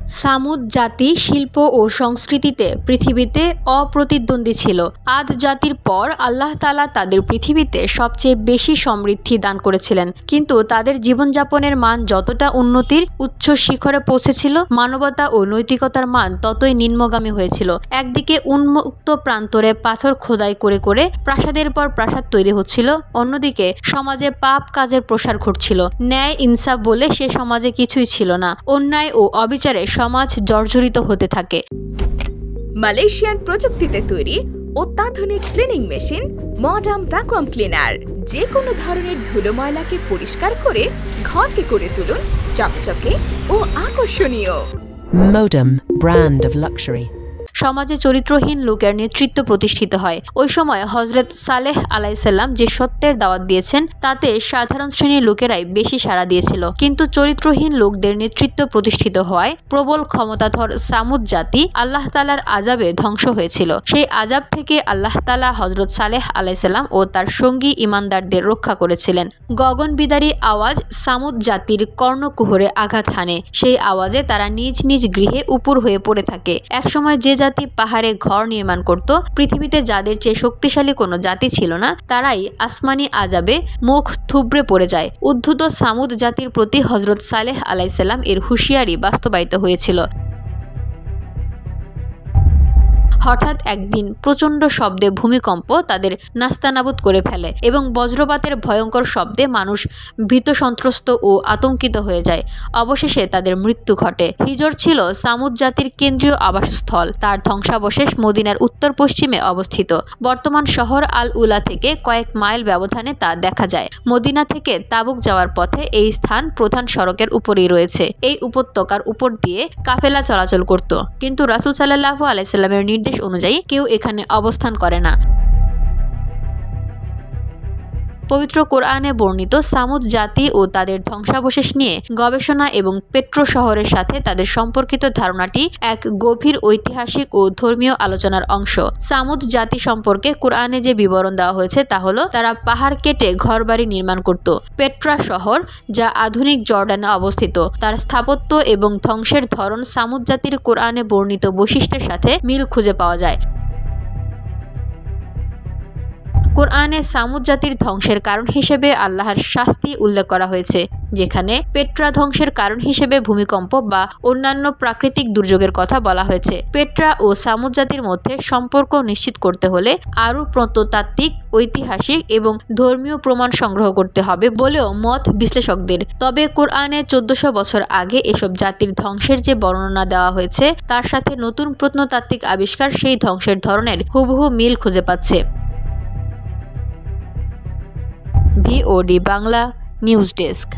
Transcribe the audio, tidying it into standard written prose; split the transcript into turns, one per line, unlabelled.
সামুদ জাতি শিল্প ও সংস্কৃতিতে পৃথিবীতে অপ্রতিদ্বন্দ্বী ছিল। আদ জাতির পর আল্লাহ তাআলা তাদের পৃথিবীতে সবচেয়ে বেশি সমৃদ্ধি দান করেছিলেন, কিন্তু তাদের জীবনযাপনের মান যতটা উন্নতির উচ্চ শিখরে পৌঁছেছিল, মানবতা ও নৈতিকতার মান ততই নিম্নগামী হয়েছিল। একদিকে উন্মুক্ত প্রান্তরে পাথর খোদাই করে করে প্রাসাদের পর প্রাসাদ তৈরি হচ্ছিল, অন্যদিকে সমাজে পাপ কাজের প্রসার ঘটছিল। ন্যায় ইনসাফ বলে সে সমাজে কিছুই ছিল না। অন্যায় ও অবিচারে সমাজ জর্জরিত হতে থাকে।
মালয়েশিয়ান প্রযুক্তিতে তৈরি অত্যাধুনিক cleaning machine modern vacuum cleaner যে কোনো ধরনের ধুলো ময়লাকে পরিষ্কার করে ঘরকে করে তুলুন চকচকে ও আকর্ষণীয়।
Modem, brand of luxury.
সমাজে চরিত্রহীন লোকের নেতৃত্ব প্রতিষ্ঠিত হয়। ওই সময় হযরত সালেহ আলাইহিসসালাম যে সত্যের দাওয়াত দিয়েছেন তাতে সাধারণ শ্রেণীর লোকেরাই বেশি সাড়া দিয়েছিল, কিন্তু চরিত্রহীন লোকদের নেতৃত্ব প্রতিষ্ঠিত হওয়ায় প্রবল ক্ষমতাধর সামুদ জাতি আল্লাহ তাআলার আযাবে ধ্বংস হয়েছিল। সেই আযাব থেকে আল্লাহ তাআলা হযরত সালেহ আলাইহিসসালাম ও তার সঙ্গী ঈমানদারদের রক্ষা করেছিলেন। গগনবিদারী আওয়াজ সামুদ জাতির কর্ণকুহরে আঘাত হানে। সেই আওয়াজে তারা নিজ নিজ গৃহে উপুর হয়ে পড়ে থাকে। একসময় যে জাতি পাহাড়ে ঘর নির্মাণ করত, পৃথিবীতে যাদের চেয়ে শক্তিশালী কোনো জাতি ছিল না, তারাই আসমানি আযাবে মুখ থুবড়ে পড়ে যায়। উদ্ধত সামুদ জাতির প্রতি হযরত সালেহ আলাইহিসসালাম এর হুঁশিয়ারি বাস্তবায়িত হয়েছিল। হঠাৎ একদিন প্রচণ্ড শব্দে ভূমিকম্প তাদের নাস্তানাবুদ করে ফেলে এবং বজ্রপাতের ভয়ঙ্কর শব্দে মানুষ ভীত সন্ত্রস্ত ও আতঙ্কিত হয়ে যায়। অবশেষে তাদের মৃত্যু ঘটে। হিজর ছিল সামুদ জাতির কেন্দ্রীয় আবাসস্থল। তার ধ্বংসাবশেষ মদিনার উত্তর পশ্চিমে অবস্থিত। বর্তমান শহর আল উলা থেকে কয়েক মাইল ব্যবধানে তা দেখা যায়। মদিনা থেকে তাবুক যাওয়ার পথে এই স্থান প্রধান সড়কের উপরেই রয়েছে। এই উপত্যকার উপর দিয়ে কাফেলা চলাচল করত, কিন্তু রাসূল সাল্লাল্লাহু আলাইহি সাল্লামের নির্দেশ অনুযায়ী কেউ এখানে অবস্থান করে না। পবিত্র কোরআনে বর্ণিত সামুদ জাতি ও তাদের ধ্বংসাবশেষ নিয়ে গবেষণা এবং পেট্রো শহরের সাথে তাদের সম্পর্কিত ধারণাটি এক গভীর ঐতিহাসিক ও ধর্মীয় আলোচনার অংশ। সামুদ জাতি সম্পর্কে কোরআনে যে বিবরণ দেওয়া হয়েছে তা হলো, তারা পাহাড় কেটে ঘরবাড়ি নির্মাণ করত। পেট্রা শহর, যা আধুনিক জর্ডানে অবস্থিত, তার স্থাপত্য এবং ধ্বংসের ধরন সামুদ জাতির কোরআনে বর্ণিত বৈশিষ্ট্যের সাথে মিল খুঁজে পাওয়া যায়। কোরআনে সামুদ জাতির ধ্বংসের কারণ হিসেবে আল্লাহর শাস্তি উল্লেখ করা হয়েছে, যেখানে পেট্রা ধ্বংসের কারণ হিসেবে ভূমিকম্প বা অন্যান্য প্রাকৃতিক দুর্যোগের কথা বলা হয়েছে। পেট্রা ও সামুদ জাতির মধ্যে সম্পর্ক নিশ্চিত করতে হলে আরও প্রত্নতাত্ত্বিক, ঐতিহাসিক এবং ধর্মীয় প্রমাণ সংগ্রহ করতে হবে বলেও মত বিশ্লেষকদের। তবে কোরআনে 1400 বছর আগে এসব জাতির ধ্বংসের যে বর্ণনা দেওয়া হয়েছে তার সাথে নতুন প্রত্নতাত্ত্বিক আবিষ্কার সেই ধ্বংসের ধরনের হুবহু মিল খুঁজে পাচ্ছে। VOD Bangla news desk.